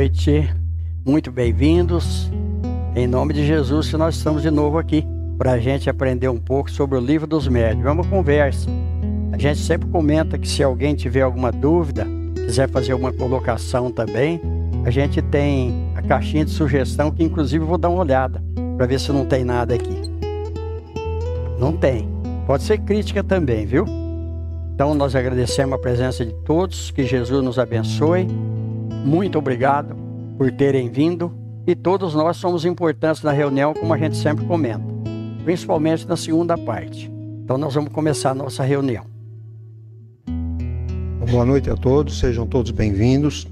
noite, muito bem-vindos. Em nome de Jesus, nós estamos de novo aqui para a gente aprender um pouco sobre o livro dos médiuns. Vamos conversa. A gente sempre comenta que se alguém tiver alguma dúvida, quiser fazer uma colocação também, a gente tem a caixinha de sugestão que inclusive vou dar uma olhada para ver se não tem nada aqui. Não tem. Pode ser crítica também, viu? Então nós agradecemos a presença de todos, que Jesus nos abençoe. Muito obrigado por terem vindo. E todos nós somos importantes na reunião, como a gente sempre comenta, principalmente na segunda parte. Então nós vamos começar a nossa reunião. Boa noite a todos, sejam todos bem-vindos.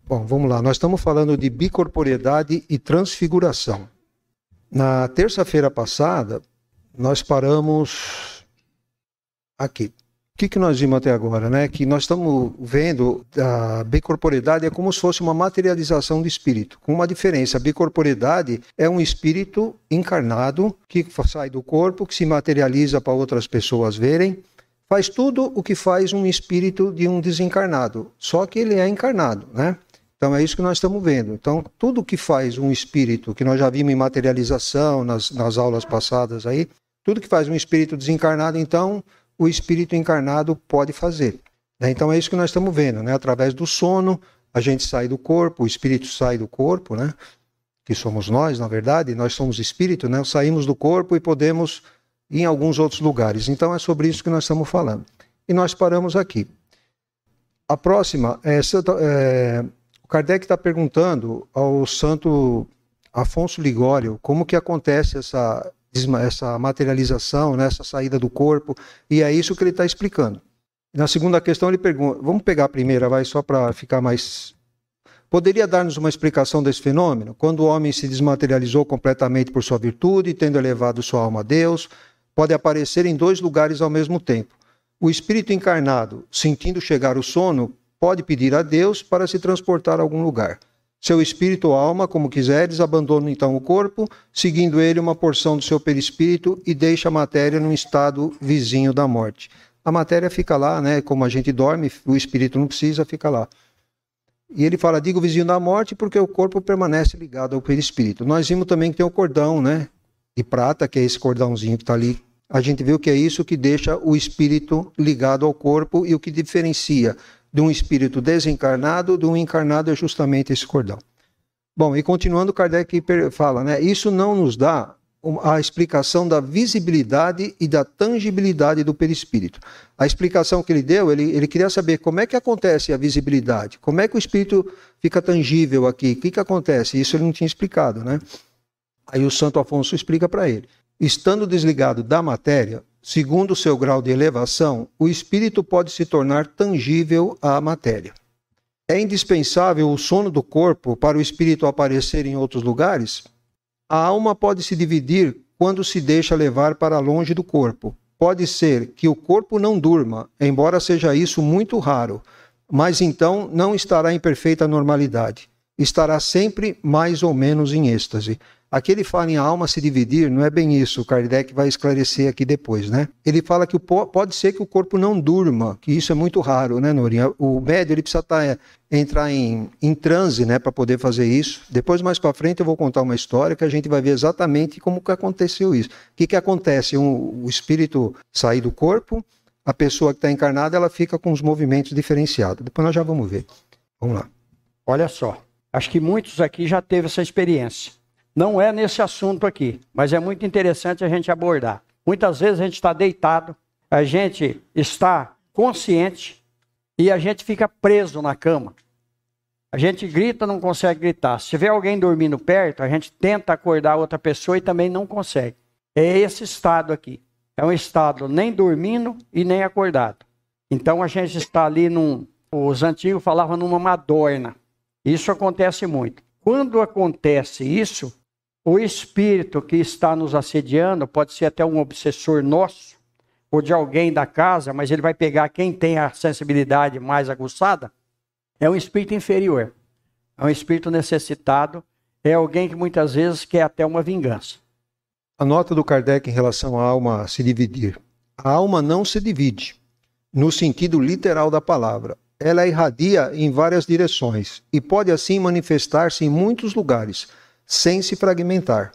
Bom, vamos lá, nós estamos falando de bicorporeidade e transfiguração. Na terça-feira passada, nós paramos aqui. O que nós vimos até agora, né? Que nós estamos vendo a bicorporeidade é como se fosse uma materialização do espírito, com uma diferença. A bicorporeidade é um espírito encarnado que sai do corpo, que se materializa para outras pessoas verem, faz tudo o que faz um espírito de um desencarnado, só que ele é encarnado, né? Então é isso que nós estamos vendo. Então tudo o que faz um espírito, que nós já vimos em materialização nas aulas passadas aí, tudo que faz um espírito desencarnado, então o espírito encarnado pode fazer. Então é isso que nós estamos vendo, né? Através do sono, a gente sai do corpo, o espírito sai do corpo, né? Que somos nós, na verdade, nós somos espírito, né? Saímos do corpo e podemos ir em alguns outros lugares. Então é sobre isso que nós estamos falando. E nós paramos aqui. A próxima, o Kardec está perguntando ao santo Afonso Ligório como que acontece essa materialização, né, essa saída do corpo, e é isso que ele está explicando. Na segunda questão ele pergunta, vamos pegar a primeira, só para ficar mais... Poderia dar-nos uma explicação desse fenômeno? Quando o homem se desmaterializou completamente por sua virtude, tendo elevado sua alma a Deus, pode aparecer em dois lugares ao mesmo tempo. O espírito encarnado, sentindo chegar o sono, pode pedir a Deus para se transportar a algum lugar. Seu espírito ou alma, como quiseres, abandona então o corpo, seguindo ele uma porção do seu perispírito e deixa a matéria num estado vizinho da morte. A matéria fica lá, né? Como a gente dorme, o espírito não precisa, fica lá. E ele fala, digo vizinho da morte, porque o corpo permanece ligado ao perispírito. Nós vimos também que tem o cordão, né? De prata, que é esse cordãozinho que está ali. A gente viu que é isso que deixa o espírito ligado ao corpo e o que diferencia de um espírito desencarnado, de um encarnado, é justamente esse cordão. Bom, e continuando, Kardec fala, né? Isso não nos dá a explicação da visibilidade e da tangibilidade do perispírito. A explicação que ele deu, ele queria saber como é que acontece a visibilidade, como é que o espírito fica tangível aqui, o que acontece? Isso ele não tinha explicado, né? Aí o Santo Afonso explica para ele. Estando desligado da matéria, segundo o seu grau de elevação, o espírito pode se tornar tangível à matéria. É indispensável o sono do corpo para o espírito aparecer em outros lugares? A alma pode se dividir quando se deixa levar para longe do corpo. Pode ser que o corpo não durma, embora seja isso muito raro, mas então não estará em perfeita normalidade. Estará sempre mais ou menos em êxtase. Aqui ele fala em a alma se dividir, não é bem isso, o Kardec vai esclarecer aqui depois, né? Ele fala que pode ser que o corpo não durma, que isso é muito raro, né, Norinha? O médium ele precisa entrar em transe, né, para poder fazer isso. Depois, mais para frente, eu vou contar uma história que a gente vai ver exatamente como que aconteceu isso. O que acontece? O espírito sair do corpo, a pessoa que está encarnada, ela fica com os movimentos diferenciados. Depois nós já vamos ver. Vamos lá. Olha só, acho que muitos aqui já teve essa experiência. Não é nesse assunto aqui, mas é muito interessante a gente abordar. Muitas vezes a gente está deitado, a gente está consciente e a gente fica preso na cama. A gente grita, não consegue gritar. Se tiver alguém dormindo perto, a gente tenta acordar outra pessoa e também não consegue. É esse estado aqui. É um estado nem dormindo e nem acordado. Então a gente está ali os antigos falavam numa madorna. Isso acontece muito. Quando acontece isso, o espírito que está nos assediando, pode ser até um obsessor nosso, ou de alguém da casa, mas ele vai pegar quem tem a sensibilidade mais aguçada, é um espírito inferior, é um espírito necessitado, é alguém que muitas vezes quer até uma vingança. A nota do Kardec em relação à alma se dividir. A alma não se divide, no sentido literal da palavra. ela irradia em várias direções e pode assim manifestar-se em muitos lugares, sem se fragmentar.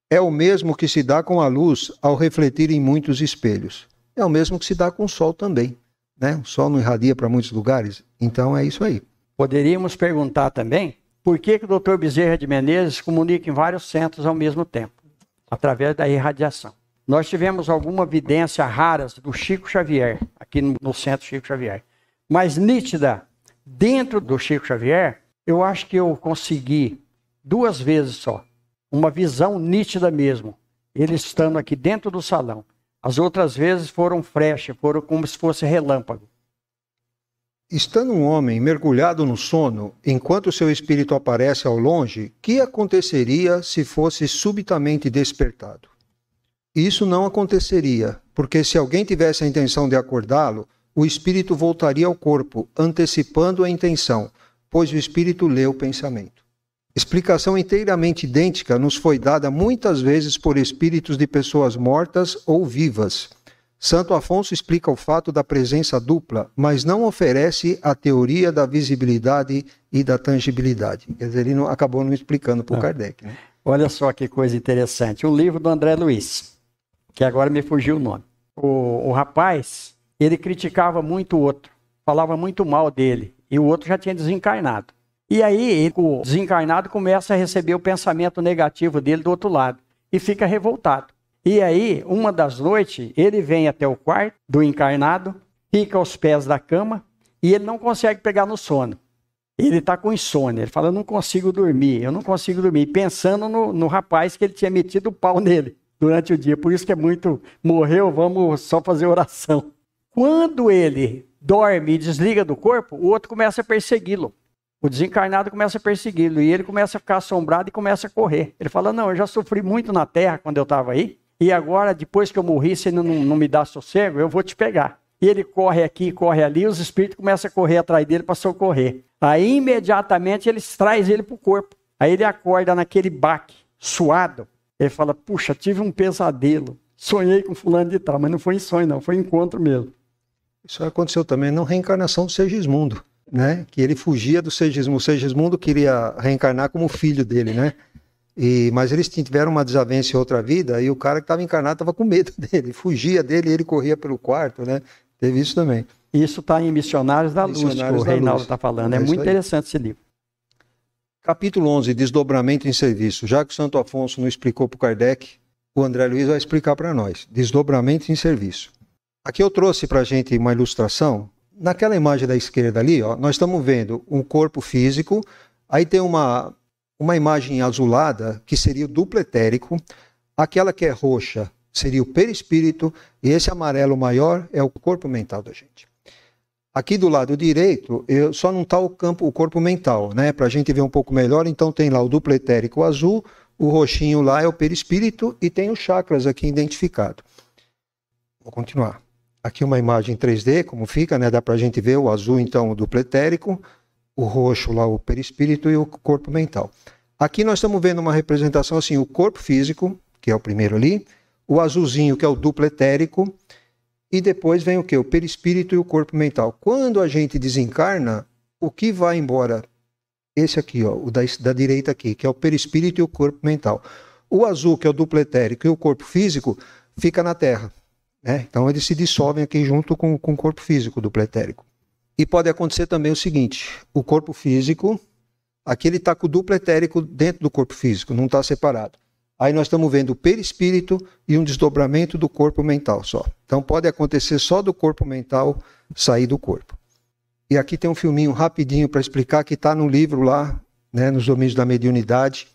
É o mesmo que se dá com a luz ao refletir em muitos espelhos. É o mesmo que se dá com o sol também, né? O sol não irradia para muitos lugares, então é isso aí. Poderíamos perguntar também por que o Dr. Bezerra de Menezes comunica em vários centros ao mesmo tempo, através da irradiação. Nós tivemos alguma evidência raras do Chico Xavier, aqui no centro Chico Xavier, mas nítida, dentro do Chico Xavier, eu acho que eu consegui 2 vezes só, uma visão nítida mesmo, ele estando aqui dentro do salão. As outras vezes foram flash, foram como se fosse relâmpago. Estando um homem mergulhado no sono, enquanto seu espírito aparece ao longe, que aconteceria se fosse subitamente despertado? Isso não aconteceria, porque se alguém tivesse a intenção de acordá-lo, o espírito voltaria ao corpo, antecipando a intenção, pois o espírito lê o pensamento. Explicação inteiramente idêntica nos foi dada muitas vezes por espíritos de pessoas mortas ou vivas. Santo Afonso explica o fato da presença dupla, mas não oferece a teoria da visibilidade e da tangibilidade. Quer dizer, ele acabou não explicando para o Kardec. Né? Olha só que coisa interessante. Um livro do André Luiz, que agora me fugiu o nome. O rapaz, ele criticava muito o outro, falava muito mal dele, e o outro já tinha desencarnado. E aí, o desencarnado começa a receber o pensamento negativo dele do outro lado, e fica revoltado. E aí, uma das noites, ele vem até o quarto do encarnado, fica aos pés da cama, e ele não consegue pegar no sono. Ele está com insônia, ele fala, eu não consigo dormir, pensando no rapaz que ele tinha metido o pau nele durante o dia. Por isso que é muito, morreu, vamos só fazer oração. Quando ele dorme e desliga do corpo, o outro começa a persegui-lo. O desencarnado começa a persegui-lo, e ele começa a ficar assombrado e começa a correr. Ele fala, não, eu já sofri muito na terra quando eu estava aí, e agora, depois que eu morri, se não me dá sossego, eu vou te pegar. E ele corre aqui, corre ali, os espíritos começam a correr atrás dele para socorrer. Aí, imediatamente, eles trazem ele para o corpo. Aí ele acorda naquele baque, suado. Ele fala, puxa, tive um pesadelo. Sonhei com fulano de tal, mas não foi em sonho não, foi em encontro mesmo. Isso aconteceu também na reencarnação do Segismundo, né? Que ele fugia do Segismundo. O Segismundo queria reencarnar como filho dele, né? Mas eles tiveram uma desavença em outra vida, e o cara que estava encarnado estava com medo dele, fugia dele e ele corria pelo quarto, né? Teve isso também. Isso está em Missionários da Luz, que o Reinaldo está falando. É muito interessante esse livro. Capítulo 11, Desdobramento em Serviço. Já que o Santo Afonso não explicou para o Kardec, o André Luiz vai explicar para nós. Desdobramento em Serviço. Aqui eu trouxe para a gente uma ilustração. Naquela imagem da esquerda ali, ó, nós estamos vendo um corpo físico, aí tem uma imagem azulada, que seria o duplo etérico, aquela que é roxa seria o perispírito, e esse amarelo maior é o corpo mental da gente. Aqui do lado direito, só não está o corpo mental, né? Para a gente ver um pouco melhor, então tem lá o duplo etérico azul, o roxinho lá é o perispírito, e tem os chakras aqui identificados. Vou continuar. Aqui uma imagem 3D, como fica, né? Dá para a gente ver o azul, então, o duplo etérico, o roxo lá, o perispírito, e o corpo mental. Aqui nós estamos vendo uma representação assim, o corpo físico, que é o primeiro ali, o azulzinho, que é o duplo etérico, e depois vem o quê? O perispírito e o corpo mental. Quando a gente desencarna, o que vai embora? Esse aqui, ó, o da direita aqui, que é o perispírito e o corpo mental. O azul, que é o duplo etérico, e o corpo físico, fica na Terra, né? Então eles se dissolvem aqui junto com o corpo físico, o duplo etérico. E pode acontecer também o seguinte, o corpo físico, aqui ele está com o duplo etérico dentro do corpo físico, não está separado. Aí nós estamos vendo o perispírito e um desdobramento do corpo mental só. Então pode acontecer só do corpo mental sair do corpo. E aqui tem um filminho rapidinho para explicar, que está no livro lá, né, nos domínios da mediunidade,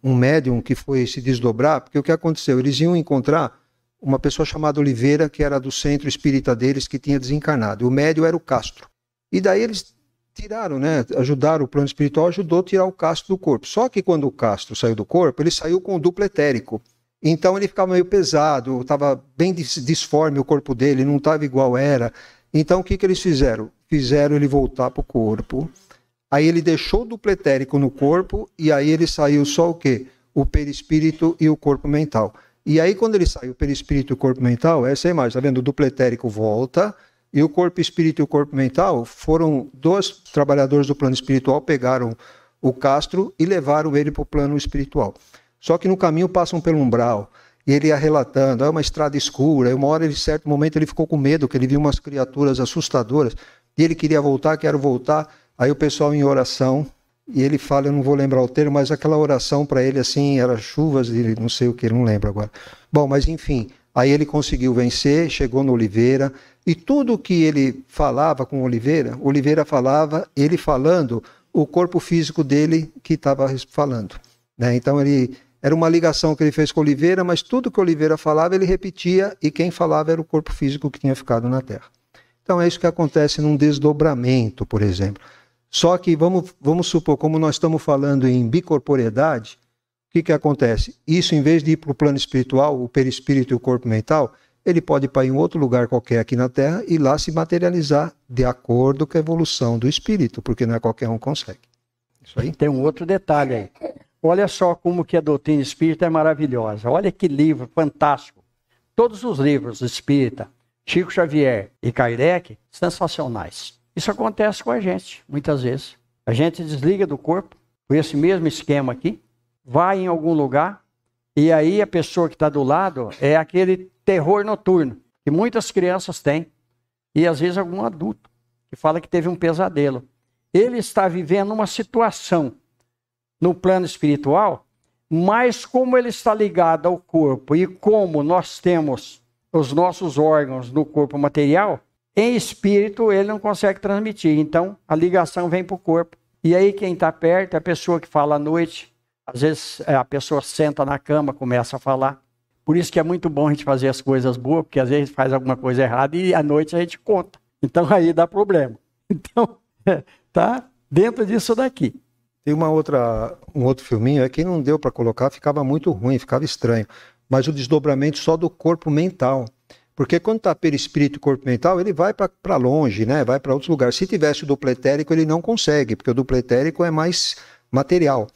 um médium que foi se desdobrar, porque o que aconteceu? Eles iam encontrar uma pessoa chamada Oliveira, que era do centro espírita deles, que tinha desencarnado. O médium era o Castro. E daí eles tiraram, né? Ajudaram, o plano espiritual ajudou a tirar o Castro do corpo. Só que quando o Castro saiu do corpo, ele saiu com o duplo etérico. Então ele ficava meio pesado, estava bem disforme o corpo dele, não estava igual era. Então o que eles fizeram? Fizeram ele voltar para o corpo. Aí ele deixou o duplo etérico no corpo, e aí ele saiu só o quê? O perispírito e o corpo mental. E aí quando ele saiu o perispírito e o corpo mental, essa é a imagem, tá vendo? O duplo etérico volta, E o corpo espírito e o corpo mental foram dois trabalhadores do plano espiritual, pegaram o Castro e levaram ele para o plano espiritual. Só que no caminho passam pelo umbral, e ele ia relatando, é uma estrada escura, e uma hora, em certo momento, ele ficou com medo, que ele viu umas criaturas assustadoras, e ele queria voltar, quero voltar, aí o pessoal em oração, e ele fala, eu não vou lembrar o termo, mas aquela oração para ele, assim, era chuvas de não sei o que, não lembro agora. Bom, mas enfim, aí ele conseguiu vencer, chegou no Oliveira, e tudo que ele falava com Oliveira falava, ele falando, o corpo físico dele que estava falando, né? Então era uma ligação que ele fez com Oliveira, mas tudo que Oliveira falava ele repetia, e quem falava era o corpo físico que tinha ficado na Terra. Então é isso que acontece num desdobramento, por exemplo. Só que vamos supor, como nós estamos falando em bicorporeidade, o que acontece? Isso, em vez de ir para o plano espiritual, o perispírito e o corpo mental, ele pode ir para em outro lugar qualquer aqui na Terra e lá se materializar de acordo com a evolução do espírito, porque não é qualquer um que consegue. Isso aí. Tem um outro detalhe aí. Olha só como que a doutrina espírita é maravilhosa. Olha que livro fantástico. Todos os livros espírita, Chico Xavier e Kardec, sensacionais. Isso acontece com a gente, muitas vezes. A gente desliga do corpo, com esse mesmo esquema aqui, vai em algum lugar, e aí a pessoa que está do lado é aquele terror noturno, que muitas crianças têm, e às vezes algum adulto, que fala que teve um pesadelo. Ele está vivendo uma situação no plano espiritual, mas como ele está ligado ao corpo, e como nós temos os nossos órgãos no corpo material, em espírito ele não consegue transmitir. Então a ligação vem para o corpo. E aí quem está perto é a pessoa que fala à noite. Às vezes a pessoa senta na cama, começa a falar. Por isso que é muito bom a gente fazer as coisas boas, porque às vezes faz alguma coisa errada e à noite a gente conta. Então aí dá problema. Então, tá dentro disso daqui. Tem um outro filminho, que não deu para colocar, ficava muito ruim, ficava estranho. Mas o desdobramento só do corpo mental. Porque quando está perispírito e corpo mental, ele vai para longe, né? Vai para outros lugares. Se tivesse o duplo etérico, ele não consegue, porque o duplo etérico é mais material.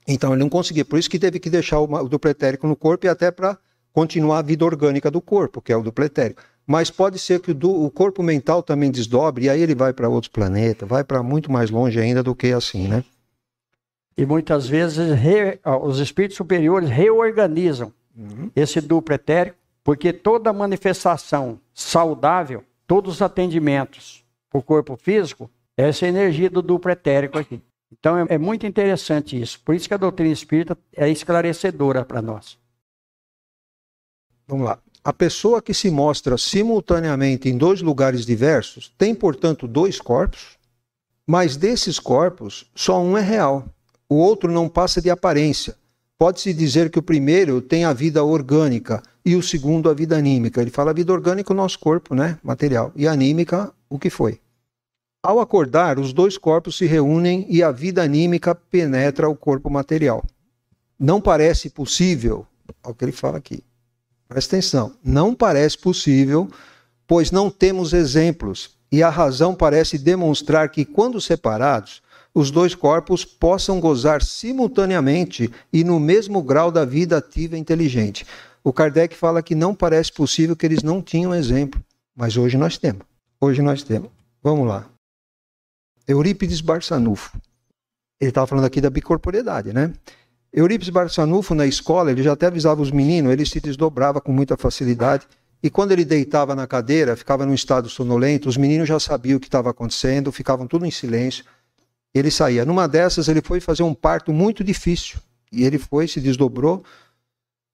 Então ele não conseguia. Por isso que teve que deixar o duplo etérico no corpo, e até para continuar a vida orgânica do corpo, que é o duplo etérico. Mas pode ser que o corpo mental também desdobre, e aí ele vai para outros planetas, vai para muito mais longe ainda do que assim, né? E muitas vezes os espíritos superiores reorganizam esse duplo etérico, porque toda manifestação saudável, todos os atendimentos para o corpo físico, é essa energia do duplo etérico aqui. Então é muito interessante isso. Por isso que a doutrina espírita é esclarecedora para nós. Vamos lá. A pessoa que se mostra simultaneamente em dois lugares diversos tem, portanto, dois corpos, mas desses corpos, só um é real. O outro não passa de aparência. Pode-se dizer que o primeiro tem a vida orgânica e o segundo a vida anímica. Ele fala a vida orgânica, o nosso corpo, né, material, e a anímica, o que foi. Ao acordar, os dois corpos se reúnem e a vida anímica penetra o corpo material. Não parece possível, é o que ele fala aqui. Presta atenção, não parece possível, pois não temos exemplos, e a razão parece demonstrar que, quando separados, os dois corpos possam gozar simultaneamente e no mesmo grau da vida ativa e inteligente. O Kardec fala que não parece possível, que eles não tinham exemplo, mas hoje nós temos. Hoje nós temos. Vamos lá. Eurípides Barçanufo. Ele estava falando aqui da bicorporeidade, né? Eurípides Barçanufo, na escola, ele já até avisava os meninos, ele se desdobrava com muita facilidade, e quando ele deitava na cadeira, ficava num estado sonolento, os meninos já sabiam o que estava acontecendo, ficavam tudo em silêncio. Ele saía. Numa dessas, ele foi fazer um parto muito difícil. E ele foi, se desdobrou,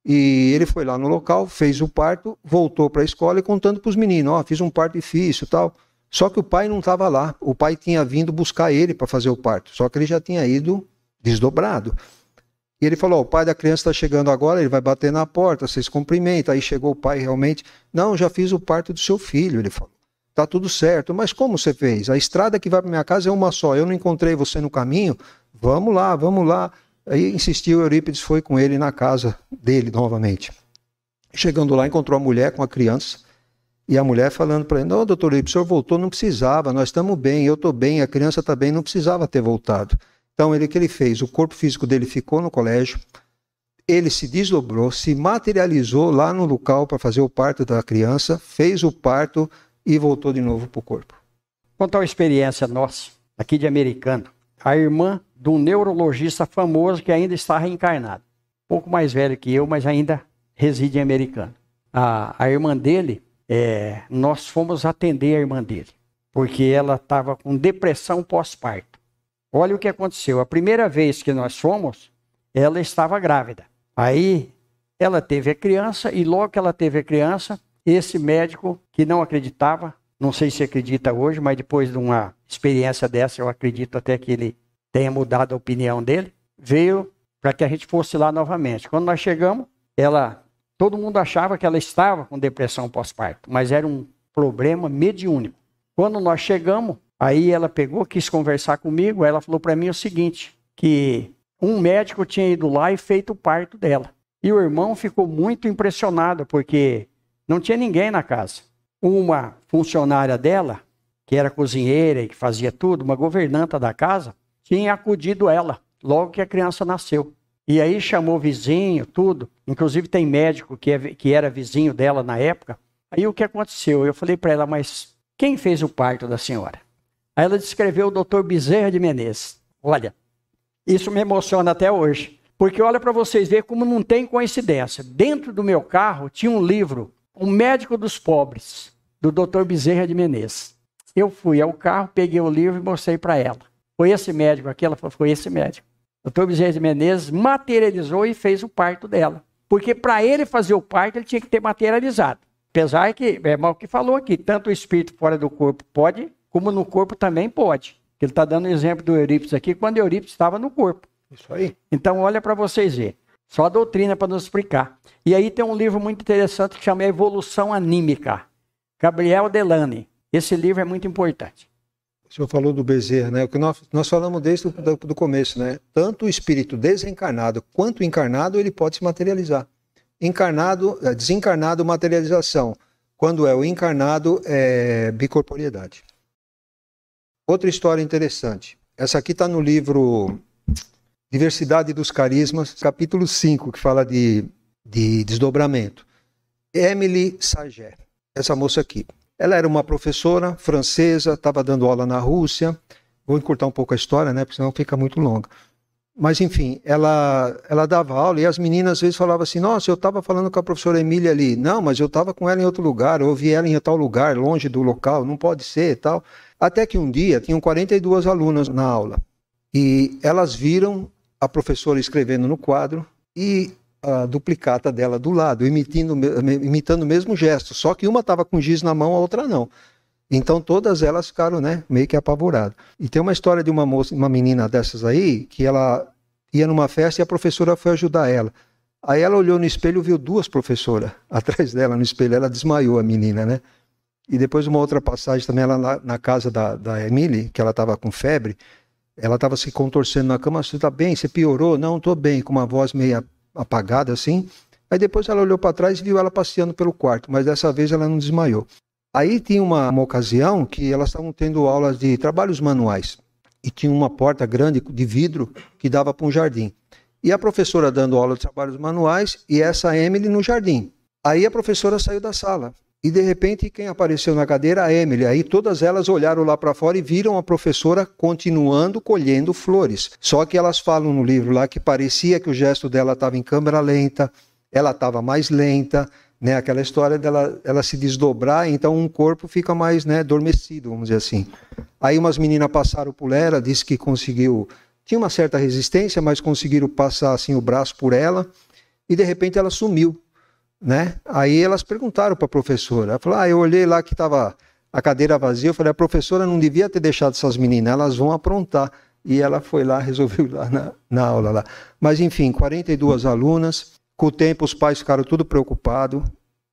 e ele foi lá no local, fez o parto, voltou para a escola e contando para os meninos, fiz um parto difícil e tal. Só que o pai não estava lá. O pai tinha vindo buscar ele para fazer o parto. Só que ele já tinha ido desdobrado. E ele falou, o pai da criança está chegando agora, ele vai bater na porta, vocês cumprimentam. Aí chegou o pai realmente, não, já fiz o parto do seu filho, ele falou. Tá tudo certo, mas como você fez? A estrada que vai para minha casa é uma só, eu não encontrei você no caminho, vamos lá, vamos lá. Aí insistiu, Eurípides foi com ele na casa dele novamente. Chegando lá, encontrou a mulher com a criança, e a mulher falando para ele, não, doutor Eurípides, o senhor voltou, não precisava, nós estamos bem, eu estou bem, a criança está bem, não precisava ter voltado. Então, o que ele fez? O corpo físico dele ficou no colégio, ele se desdobrou, se materializou lá no local para fazer o parto da criança, fez o parto, e voltou de novo para o corpo. Contar uma experiência nossa, aqui de Americana. A irmã de um neurologista famoso que ainda está reencarnado. Um pouco mais velho que eu, mas ainda reside em Americana. A irmã dele, nós fomos atender a irmã dele, porque ela estava com depressão pós-parto. Olha o que aconteceu. A primeira vez que nós fomos, ela estava grávida. Aí ela teve a criança e logo que ela teve a criança, esse médico que não acreditava, não sei se acredita hoje, mas depois de uma experiência dessa, eu acredito até que ele tenha mudado a opinião dele, veio para que a gente fosse lá novamente. Quando nós chegamos, todo mundo achava que ela estava com depressão pós-parto, mas era um problema mediúnico. Quando nós chegamos, aí ela pegou, quis conversar comigo, ela falou para mim o seguinte, que um médico tinha ido lá e feito o parto dela. E o irmão ficou muito impressionado, porque não tinha ninguém na casa. Uma funcionária dela, que era cozinheira e que fazia tudo, uma governanta da casa, tinha acudido ela, logo que a criança nasceu. E aí chamou vizinho, tudo. Inclusive tem médico que era vizinho dela na época. Aí o que aconteceu? Eu falei para ela, mas quem fez o parto da senhora? Aí ela descreveu o Dr. Bezerra de Menezes. Olha, isso me emociona até hoje. Porque olha para vocês verem como não tem coincidência. Dentro do meu carro tinha um livro, O Médico dos Pobres, do Dr. Bezerra de Menezes. Eu fui ao carro, peguei o livro e mostrei para ela. Foi esse médico aqui? Ela falou, foi esse médico. O Dr. Bezerra de Menezes materializou e fez o parto dela. Porque para ele fazer o parto, ele tinha que ter materializado. Apesar que, é mal que falou aqui, tanto o espírito fora do corpo pode, como no corpo também pode. Ele está dando o exemplo do Eurípides aqui, quando Eurípides estava no corpo. Isso aí. Então, olha para vocês verem. Só a doutrina para nos explicar. E aí tem um livro muito interessante que chama Evolução Anímica. Gabriel Delany. Esse livro é muito importante. O senhor falou do Bezerra, né? O que nós falamos desde do começo, né? Tanto o espírito desencarnado quanto o encarnado, ele pode se materializar. Desencarnado, materialização. Quando é o encarnado, é bicorporiedade. Outra história interessante. Essa aqui está no livro Diversidade dos Carismas, capítulo 5, que fala de desdobramento. Émilie Saget, essa moça aqui. Ela era uma professora francesa, estava dando aula na Rússia. Vou encurtar um pouco a história, né? Porque senão fica muito longa. Mas, enfim, ela dava aula e as meninas às vezes falavam assim, nossa, eu estava falando com a professora Emília ali. Não, mas eu estava com ela em outro lugar, eu ouvi ela em tal lugar, longe do local, não pode ser e tal. Até que um dia, tinham 42 alunas na aula. E elas viram a professora escrevendo no quadro e a duplicata dela do lado, imitando o mesmo gesto. Só que uma estava com giz na mão, a outra não. Então todas elas ficaram, né, meio que apavoradas. E tem uma história de uma moça, uma menina dessas aí, que ela ia numa festa e a professora foi ajudar ela. Aí ela olhou no espelho e viu duas professoras atrás dela no espelho. Ela desmaiou, a menina, né? E depois uma outra passagem também, ela na casa da Emily, que ela estava com febre, ela estava se contorcendo na cama. Você está bem? Você piorou? Não, estou bem, com uma voz meio apagada assim. Aí depois ela olhou para trás e viu ela passeando pelo quarto, mas dessa vez ela não desmaiou. Aí tinha uma ocasião que elas estavam tendo aulas de trabalhos manuais e tinha uma porta grande de vidro que dava para um jardim. E a professora dando aula de trabalhos manuais e essa Emily no jardim. Aí a professora saiu da sala e de repente quem apareceu na cadeira? A Emily. Aí todas elas olharam lá para fora e viram a professora continuando colhendo flores. Só que elas falam no livro lá que parecia que o gesto dela estava em câmera lenta, ela estava mais lenta, né, aquela história dela ela se desdobrar, então um corpo fica mais, né, adormecido, vamos dizer assim. Aí umas meninas passaram por ela, disse que conseguiu, tinha uma certa resistência, mas conseguiram passar assim o braço por ela, e de repente ela sumiu, né? Aí elas perguntaram para a professora, ela falou, eu olhei lá que estava a cadeira vazia, eu falei, a professora não devia ter deixado essas meninas, elas vão aprontar. E ela foi lá, resolveu lá na aula lá. Mas enfim, 42 alunas. Com o tempo, os pais ficaram tudo preocupados,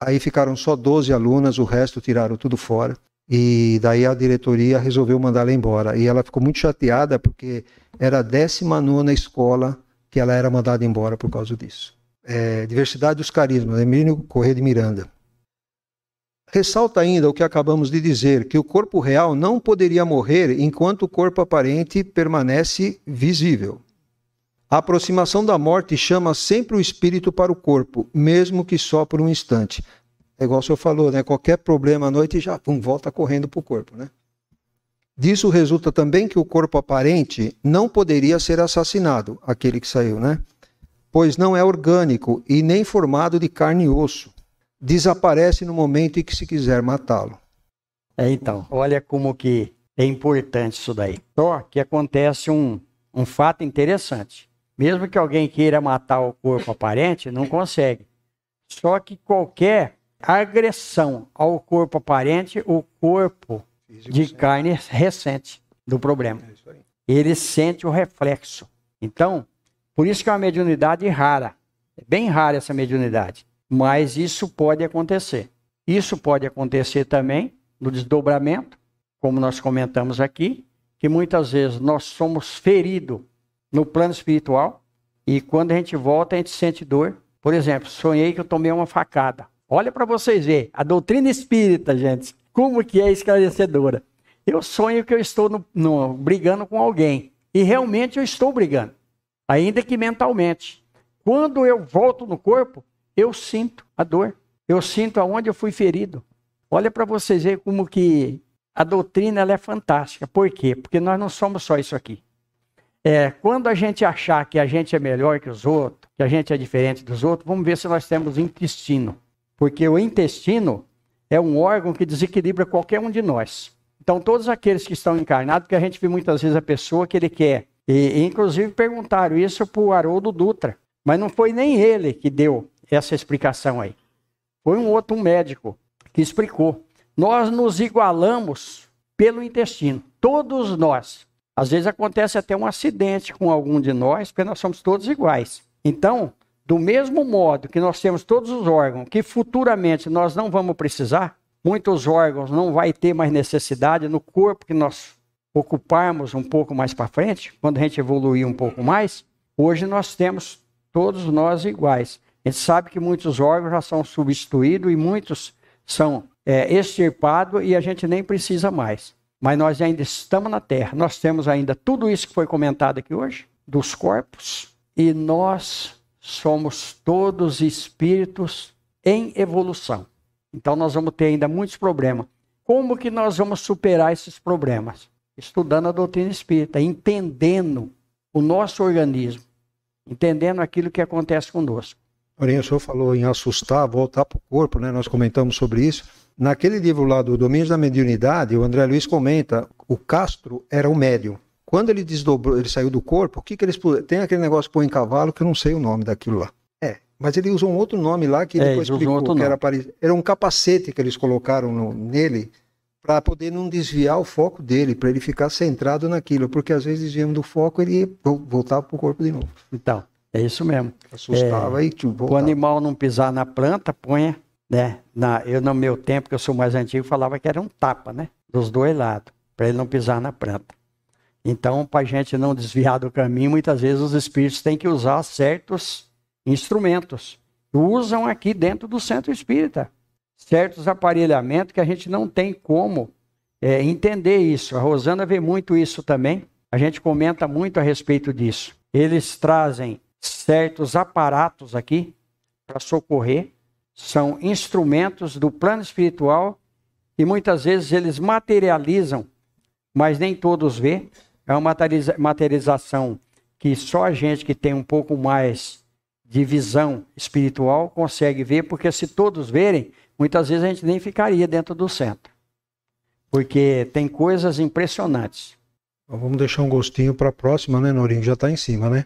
aí ficaram só 12 alunas, o resto tiraram tudo fora, e daí a diretoria resolveu mandar ela embora. E ela ficou muito chateada, porque era a 19ª escola que ela era mandada embora por causa disso. Diversidade dos Carismas, Emílio Corrêa de Miranda. Ressalta ainda o que acabamos de dizer, que o corpo real não poderia morrer enquanto o corpo aparente permanece visível. A aproximação da morte chama sempre o espírito para o corpo, mesmo que só por um instante. É igual o senhor falou, né? Qualquer problema à noite já volta correndo para o corpo, né? Disso resulta também que o corpo aparente não poderia ser assassinado, aquele que saiu, né? Pois não é orgânico e nem formado de carne e osso. Desaparece no momento em que se quiser matá-lo. Então, olha como que é importante isso daí. Só que acontece um fato interessante. Mesmo que alguém queira matar o corpo aparente, não consegue. Só que qualquer agressão ao corpo aparente, o corpo de carne ressente do problema. Ele sente o reflexo. Então, por isso que é uma mediunidade rara. É bem rara essa mediunidade. Mas isso pode acontecer. Isso pode acontecer também no desdobramento, como nós comentamos aqui, que muitas vezes nós somos feridos no plano espiritual e quando a gente volta, a gente sente dor. Por exemplo, sonhei que eu tomei uma facada. Olha para vocês verem, a doutrina espírita, gente, como que é esclarecedora. Eu sonho que eu estou brigando com alguém e realmente eu estou brigando, ainda que mentalmente. Quando eu volto no corpo, eu sinto a dor, eu sinto aonde eu fui ferido. Olha para vocês verem como que a doutrina ela é fantástica. Por quê? Porque nós não somos só isso aqui. Quando a gente achar que a gente é melhor que os outros, que a gente é diferente dos outros, vamos ver se nós temos intestino. Porque o intestino é um órgão que desequilibra qualquer um de nós. Então, todos aqueles que estão encarnados, porque a gente vê muitas vezes a pessoa que ele quer. E inclusive perguntaram isso para o Haroldo Dutra. Mas não foi nem ele que deu essa explicação aí. Foi um outro médico que explicou. Nós nos igualamos pelo intestino. Todos nós. Às vezes acontece até um acidente com algum de nós, porque nós somos todos iguais. Então, do mesmo modo que nós temos todos os órgãos, que futuramente nós não vamos precisar, muitos órgãos não vai ter mais necessidade no corpo que nós ocuparmos um pouco mais para frente, quando a gente evoluir um pouco mais, hoje nós temos todos nós iguais. A gente sabe que muitos órgãos já são substituídos e muitos são extirpados e a gente nem precisa mais. Mas nós ainda estamos na Terra. Nós temos ainda tudo isso que foi comentado aqui hoje, dos corpos, e nós somos todos espíritos em evolução. Então nós vamos ter ainda muitos problemas. Como que nós vamos superar esses problemas? Estudando a doutrina espírita, entendendo o nosso organismo, entendendo aquilo que acontece conosco. Porém, o senhor falou em assustar, voltar para o corpo, né? Nós comentamos sobre isso. Naquele livro lá do Domínios da Mediunidade, o André Luiz comenta, o Castro era o médium. Quando ele desdobrou, ele saiu do corpo, o que eles... Tem aquele negócio que põe em cavalo, que eu não sei o nome daquilo lá. Mas ele usou um outro nome lá, que depois explicou que era um capacete que eles colocaram nele, para poder não desviar o foco dele, para ele ficar centrado naquilo, porque às vezes desviando do foco, ele voltava para o corpo de novo. Então, é isso mesmo. Assustava e voltava. O animal não pisar na planta, ponha, né? Eu no meu tempo, que eu sou mais antigo, falava que era um tapa, né? Dos dois lados, para ele não pisar na planta. Então, para a gente não desviar do caminho, muitas vezes os espíritos têm que usar certos instrumentos. Usam aqui dentro do centro espírita. Certos aparelhamentos que a gente não tem como entender isso. A Rosana vê muito isso também. A gente comenta muito a respeito disso. Eles trazem certos aparatos aqui para socorrer. São instrumentos do plano espiritual e muitas vezes eles materializam, mas nem todos vê. É uma materialização que só a gente que tem um pouco mais de visão espiritual consegue ver, porque se todos verem, muitas vezes a gente nem ficaria dentro do centro. Porque tem coisas impressionantes. Vamos deixar um gostinho para a próxima, né, Norinho? Já está em cima, né?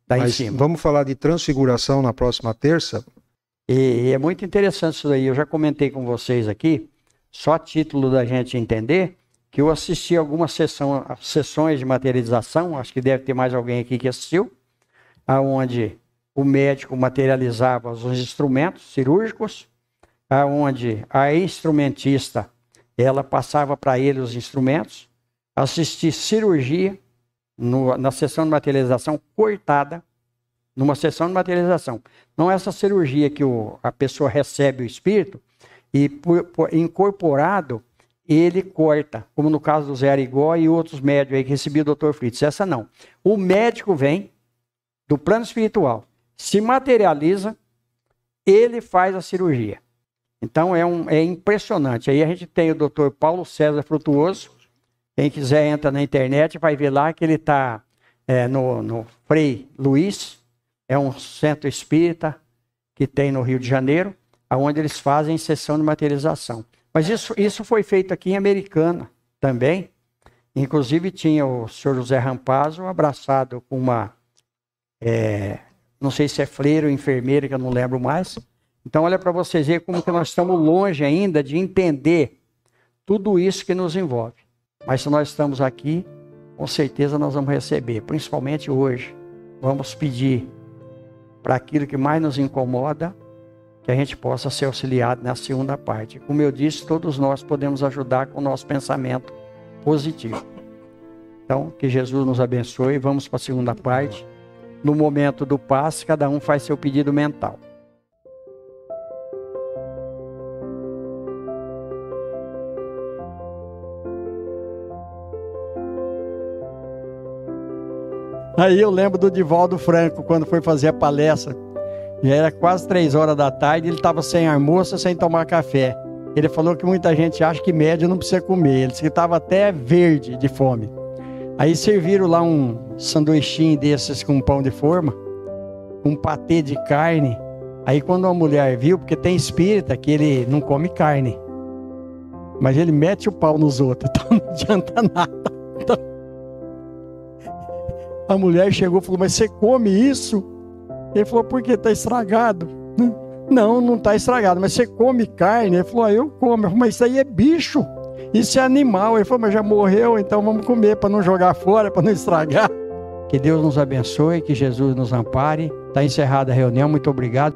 Está em cima. Vamos falar de transfiguração na próxima terça? E é muito interessante isso daí. Eu já comentei com vocês aqui, só a título da gente entender, que eu assisti algumas sessões de materialização, acho que deve ter mais alguém aqui que assistiu, aonde o médico materializava os instrumentos cirúrgicos, aonde a instrumentista, ela passava para ele os instrumentos, assisti cirurgia na sessão de materialização cortada, numa sessão de materialização. Não é essa cirurgia que a pessoa recebe o espírito e incorporado, ele corta, como no caso do Zé Arigó e outros médicos aí que recebiam o Dr. Fritz. Essa não. O médico vem do plano espiritual, se materializa, ele faz a cirurgia. Então é impressionante. Aí a gente tem o Dr. Paulo César Frutuoso. Quem quiser entra na internet, vai ver lá que ele está no Frei Luiz. É um centro espírita que tem no Rio de Janeiro, onde eles fazem sessão de materialização. Mas isso foi feito aqui em Americana também. Inclusive tinha o senhor José Rampazzo abraçado com uma, não sei se é freira ou enfermeira, que eu não lembro mais. Então olha para vocês verem como que nós estamos longe ainda de entender tudo isso que nos envolve. Mas se nós estamos aqui, com certeza nós vamos receber, principalmente hoje. Vamos pedir para aquilo que mais nos incomoda, que a gente possa ser auxiliado na segunda parte. Como eu disse, todos nós podemos ajudar com o nosso pensamento positivo. Então, que Jesus nos abençoe. Vamos para a segunda parte. No momento do passe, cada um faz seu pedido mental. Aí eu lembro do Divaldo Franco, quando foi fazer a palestra. Já era quase 3 horas da tarde, ele estava sem almoço, sem tomar café. Ele falou que muita gente acha que médium não precisa comer. Ele disse que estava até verde de fome. Aí serviram lá um sanduichinho desses com pão de forma, um patê de carne. Aí quando uma mulher viu, porque tem espírita que ele não come carne, mas ele mete o pau nos outros, então não adianta nada. Então, a mulher chegou e falou, mas você come isso? Ele falou, por que está estragado? Não está estragado, mas você come carne? Ele falou, eu como. Eu falei, mas isso aí é bicho, isso é animal. Ele falou, mas já morreu, então vamos comer para não jogar fora, para não estragar. Que Deus nos abençoe, que Jesus nos ampare. Está encerrada a reunião, muito obrigado.